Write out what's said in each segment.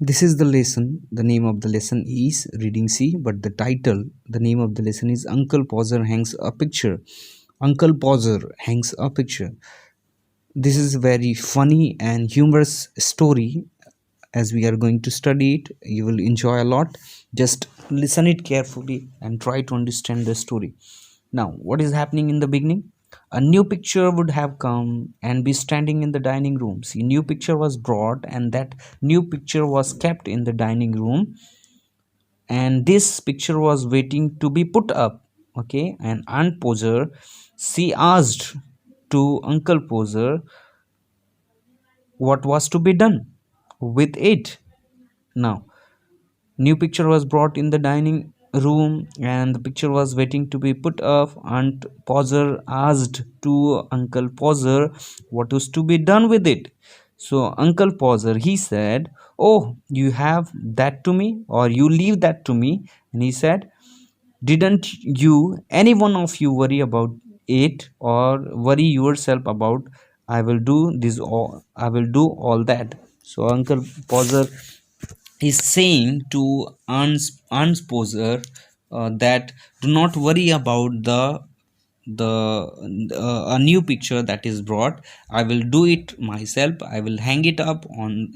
This is the lesson. The name of the lesson is reading C, but the title, the name of the lesson is Uncle Pauser hangs a picture. Uncle Pauser hangs a picture. This is a very funny and humorous story. As we are going to study it, you will enjoy a lot. Just listen it carefully and try to understand the story. Now, what is happening in the beginning? A new picture would have come and be standing in the dining room. See, new picture was brought, and that new picture was kept in the dining room, and this picture was waiting to be put up. Okay, and Aunt Poser, she asked to Uncle Poser what was to be done with it. Now, new picture was brought in the dining room, and the picture was waiting to be put up. Aunt Poser asked to Uncle Poser what was to be done with it. So Uncle Poser, he said, "Oh, you have that to me, or you leave that to me." And he said, "Didn't you, any one of you, worry about it or worry yourself about? I will do this, all I will do all that." So Uncle Poser is saying to Aunt Poser that do not worry about the a new picture that is brought. I will do it myself. I will hang it up on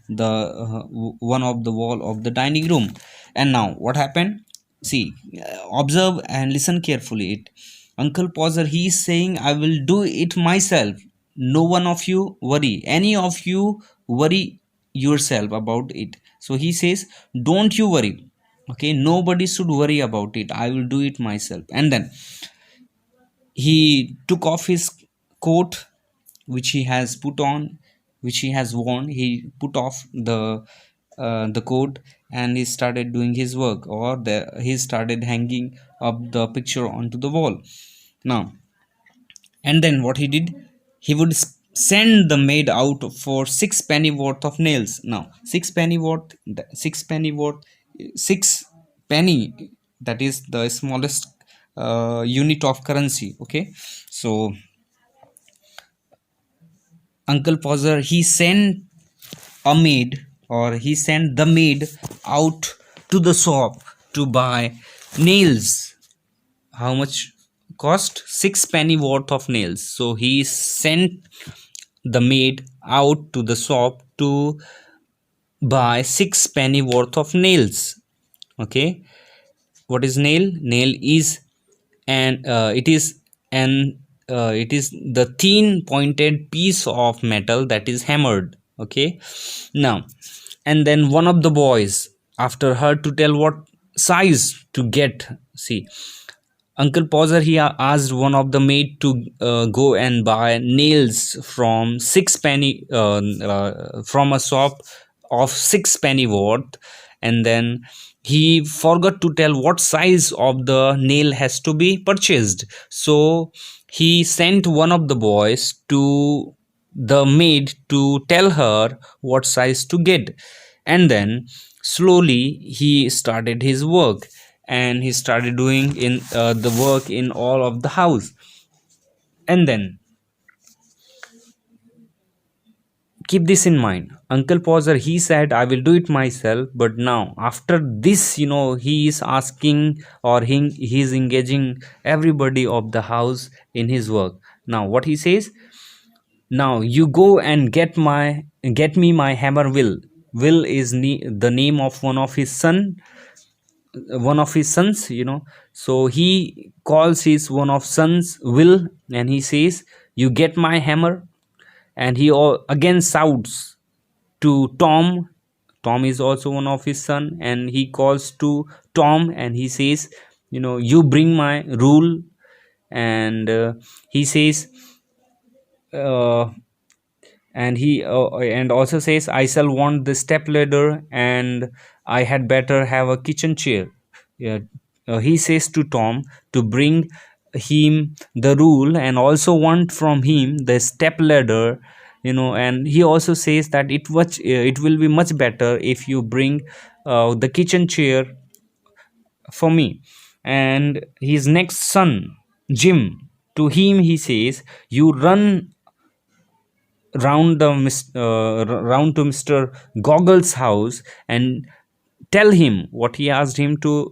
the one of the wall of the dining room. And now what happened? See, observe and listen carefully. It Uncle Poser, he is saying, "I will do it myself. No one of you worry. Any of you worry yourself about it." So he says, "Don't you worry. Okay, nobody should worry about it. I will do it myself." And then he took off his coat, which he has put on, which he has worn. He put off the coat, and he started doing his work, or he started hanging up the picture onto the wall. Now, and then what he did, he would send the maid out for 6 penny worth of nails. Now, 6 penny worth, 6 penny worth, 6 penny, that is the smallest unit of currency. Okay, so Uncle Poser, he sent a maid, or he sent the maid out to the shop to buy nails. How much cost? 6 penny worth of nails. So he sent the maid out to the shop to buy 6 penny worth of nails. Okay, what is nail? Nail is and it is the thin pointed piece of metal that is hammered. Okay, now, and then one of the boys, after her to tell what size to get, see, Uncle Poser, he asked one of the maid to go and buy nails from 6 penny from a shop of 6 penny worth, and then he forgot to tell what size of the nail has to be purchased. So he sent one of the boys to the maid to tell her what size to get, and then slowly he started his work, and he started doing in the work in all of the house. And then keep this in mind, Uncle Poser, he said, "I will do it myself." But now after this, he is asking, or he is engaging everybody of the house in his work. Now what he says, "Now you go and get me my hammer, Will." Will is the name of one of his sons. So he calls his one of sons Will, and he says, "You get my hammer." And he again shouts to Tom. Tom is also one of his son, and he calls to Tom, and he says, "You bring my rule." And he says, uh, and also says, "I shall want the step ladder, and I had better have a kitchen chair." Yeah. He says to Tom to bring him the rule, and also want from him the step ladder. And he also says that it will be much better if you bring the kitchen chair for me. And his next son, Jim, to him he says, "You run round to Mr. Goggles' house and tell him what he asked him to,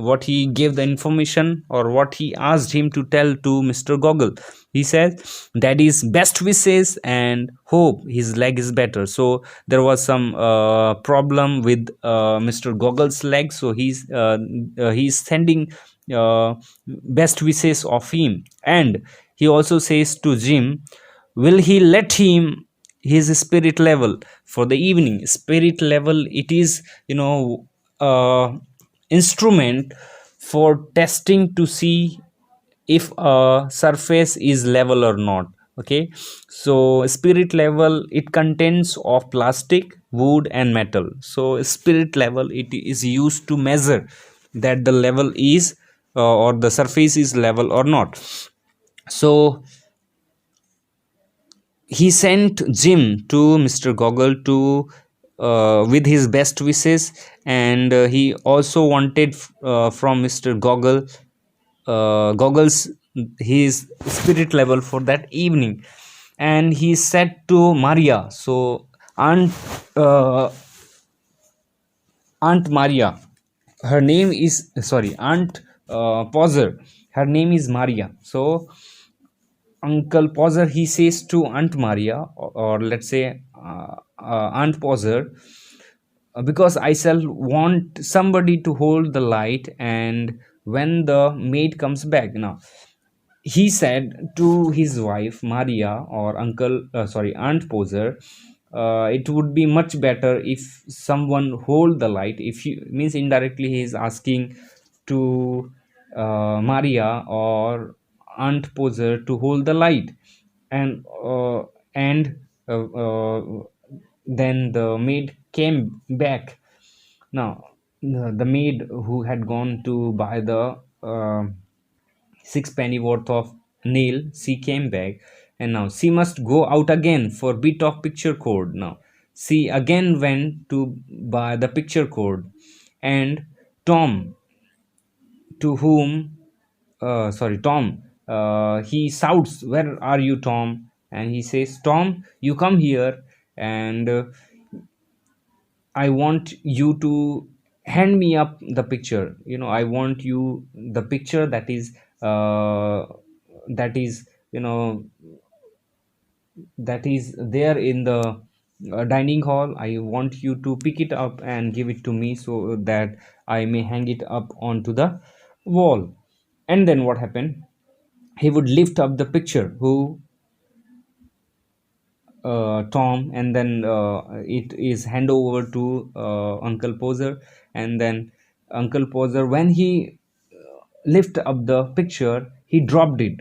what he gave the information, or what he asked him to tell to Mr. Goggle. He says that is best wishes and hope his leg is better. So there was some problem with Mr. Goggle's leg, so he's sending uh, best wishes of him. And he also says to Jim, will he let him his spirit level for the evening. Spirit level, it is, uh, instrument for testing to see if a surface is level or not. Okay, so spirit level, it contains of plastic, wood and metal. So spirit level, it is used to measure that the level is, or the surface is level or not. So he sent Jim to Mr. Goggle to, with his best wishes, and he also wanted from Mr. Goggles his spirit level for that evening. And he said to Maria, so uh, Aunt Maria, her name is, sorry, Aunt Poser, her name is Maria. So Uncle Poser, he says to Aunt Maria, or let's say Aunt Poser, because I shall want somebody to hold the light, and when the maid comes back. Now, he said to his wife Maria, or Aunt Poser, it would be much better if someone hold the light. If you means indirectly, he is asking to Maria or Aunt Poser to hold the light. And uh, and uh, uh, then the maid came back. Now, the maid who had gone to buy the six-penny worth of nail, she came back, and now she must go out again for bit of picture code. Now she again went to buy the picture code, and Tom, to whom Tom, he shouts, where are you, Tom? And he says, Tom, you come here, and I want you to hand me up the picture. I want you the picture uh, that is, you know, that is there in the dining hall. I want you to pick it up and give it to me so that I may hang it up onto the wall. And then what happened? He would lift up the picture, who Tom, and then it is hand over to Uncle Poser. And then Uncle Poser, when he lift up the picture, he dropped it.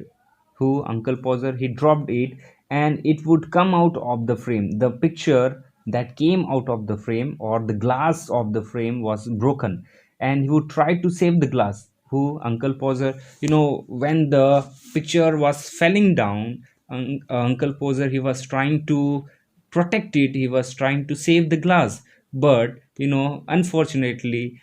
Who? Uncle Poser, he dropped it, and it would come out of the frame. The picture that came out of the frame, or the glass of the frame, was broken, and he would try to save the glass. Who? Uncle Poser. When the picture was falling down, Uncle Poser, he was trying to protect it. He was trying to save the glass, but unfortunately,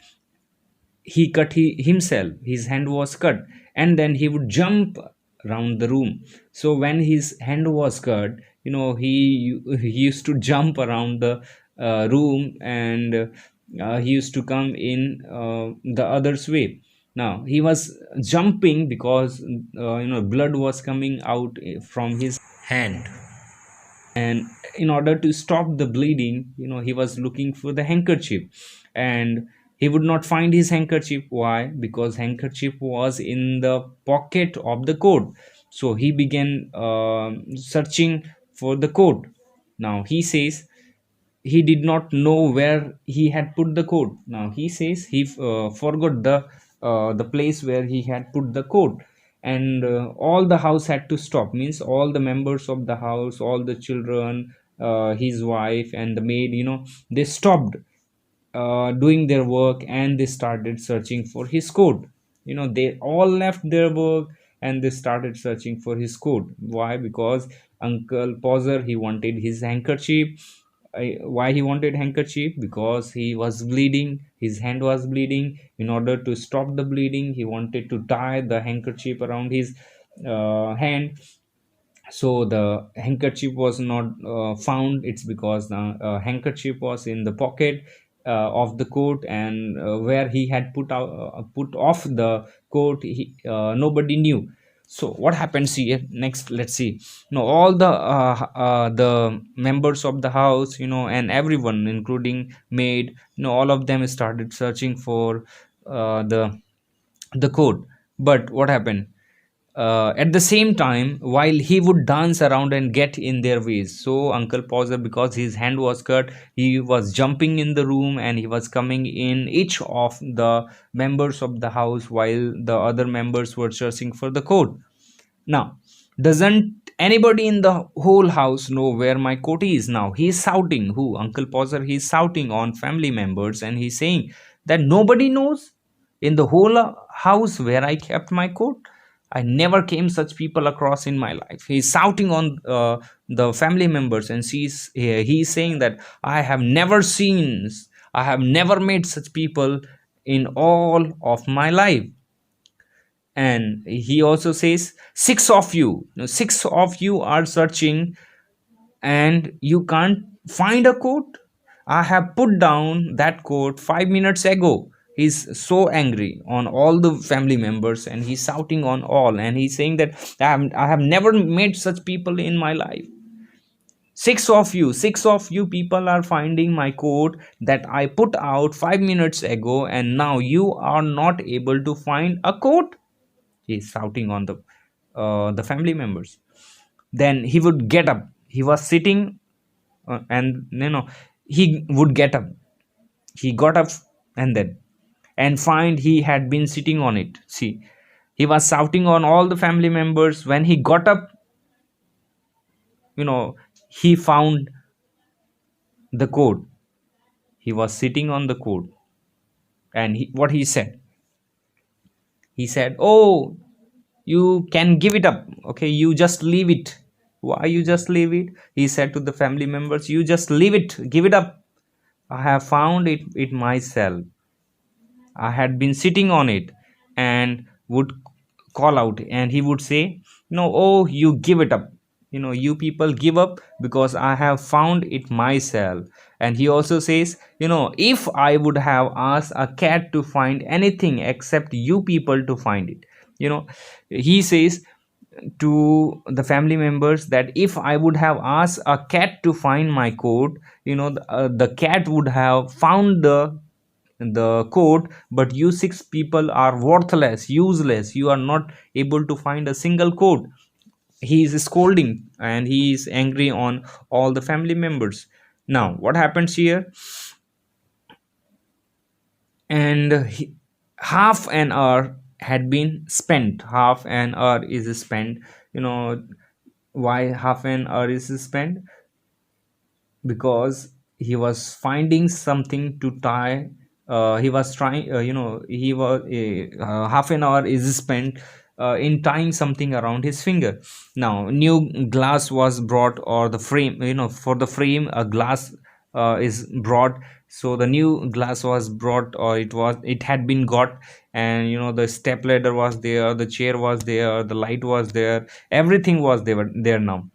he cut himself. His hand was cut, and then he would jump around the room. So when his hand was cut, he used to jump around the room, and he used to come in the other's way. Now he was jumping because blood was coming out from his hand, and in order to stop the bleeding, he was looking for the handkerchief, and he would not find his handkerchief. Why? Because handkerchief was in the pocket of the coat. So he began searching for the coat. Now he says he did not know where he had put the coat. Now he says he forgot the place where he had put the coat, and all the house had to stop. Means all the members of the house, all the children, his wife and the maid, they stopped doing their work, and they started searching for his coat. They all left their work, and they started searching for his coat. Why? Because Uncle Poser, he wanted his handkerchief. Why he wanted handkerchief? Because he was bleeding, his hand was bleeding. In order to stop the bleeding, he wanted to tie the handkerchief around his hand. So the handkerchief was not found. It's because the handkerchief was in the pocket of the coat, and where he had put off the coat, nobody knew. So what happens here next? Let's see. All the members of the house, and everyone, including maid, all of them started searching for the coat. But what happened? At the same time, while he would dance around and get in their ways, so Uncle Pauser, because his hand was cut, he was jumping in the room and he was coming in each of the members of the house while the other members were searching for the coat. Now, doesn't anybody in the whole house know where my coat is? Now he's shouting. Who? Uncle Pauser. He's shouting on family members, and he's saying that nobody knows in the whole house where I kept my coat. I never came such people across in my life. He's shouting on the family members, and he's saying that I have never met such people in all of my life. And he also says, six of you are searching and you can't find a quote. I have put down that quote 5 minutes ago. He's so angry on all the family members, and he's shouting on all, and he's saying that I have never met such people in my life. Six of you people are finding my quote that I put out 5 minutes ago, and now you are not able to find a quote. He's shouting on the family members. Then he would get up. He was sitting, and he would get up. He got up, and find he had been sitting on it. See, he was shouting on all the family members. When he got up, you know he found the code. He was sitting on the code, and what he said, oh, you can give it up. Okay, you just leave it. Why you just leave it? He said to the family members, you just leave it, give it up. I have found it myself. I had been sitting on it. And would call out, and he would say, no, oh, you give it up. You people give up, because I have found it myself. And he also says, if I would have asked a cat to find anything except you people to find it, he says to the family members that if I would have asked a cat to find my coat, the cat would have found the code. But you six people are worthless, useless. You are not able to find a single code. He is scolding, and he is angry on all the family members. Now what happens here? And half an hour had been spent. Half an hour is spent. Why half an hour is spent? Because he was finding something to tie. He was trying, he was half an hour is spent in tying something around his finger. Now new glass was brought, or the frame, for the frame a glass is brought. So the new glass was brought, or it had been got. And the step ladder was there, the chair was there, the light was there, everything was there now.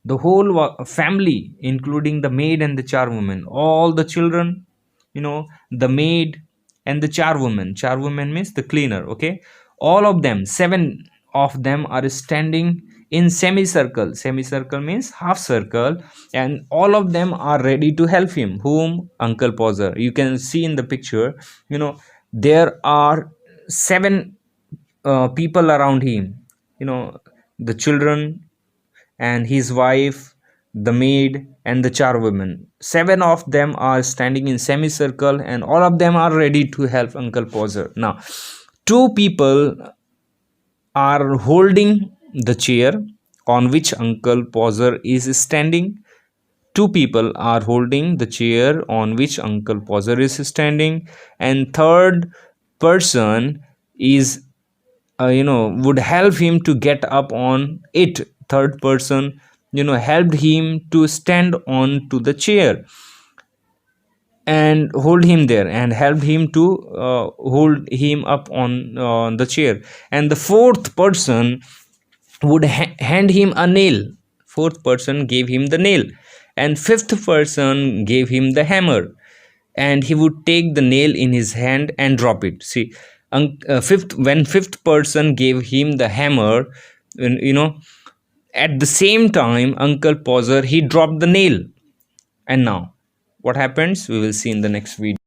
The whole family, including the maid and the charwoman, all the children, the maid and the charwoman means the cleaner. Okay, all of them, seven of them, are standing in semicircle means half circle, and all of them are ready to help him. Whom? Uncle Pauser. You can see in the picture, there are seven people around him. The children and his wife, the maid, and the charwoman. Seven of them are standing in semicircle, and all of them are ready to help Uncle Pauser. Now, two people are holding the chair on which Uncle Pauser is standing. Two people are holding the chair on which Uncle Pauser is standing, and third person is would help him to get up on it. Third person helped him to stand on to the chair and hold him there, and helped him to hold him up on the chair. And the fourth person would hand him a nail. Fourth person gave him the nail, and fifth person gave him the hammer, and he would take the nail in his hand and drop it. See, fifth when fifth person gave him the hammer, you know, at the same time, Uncle Poser he dropped the nail. And now, what happens? We will see in the next video.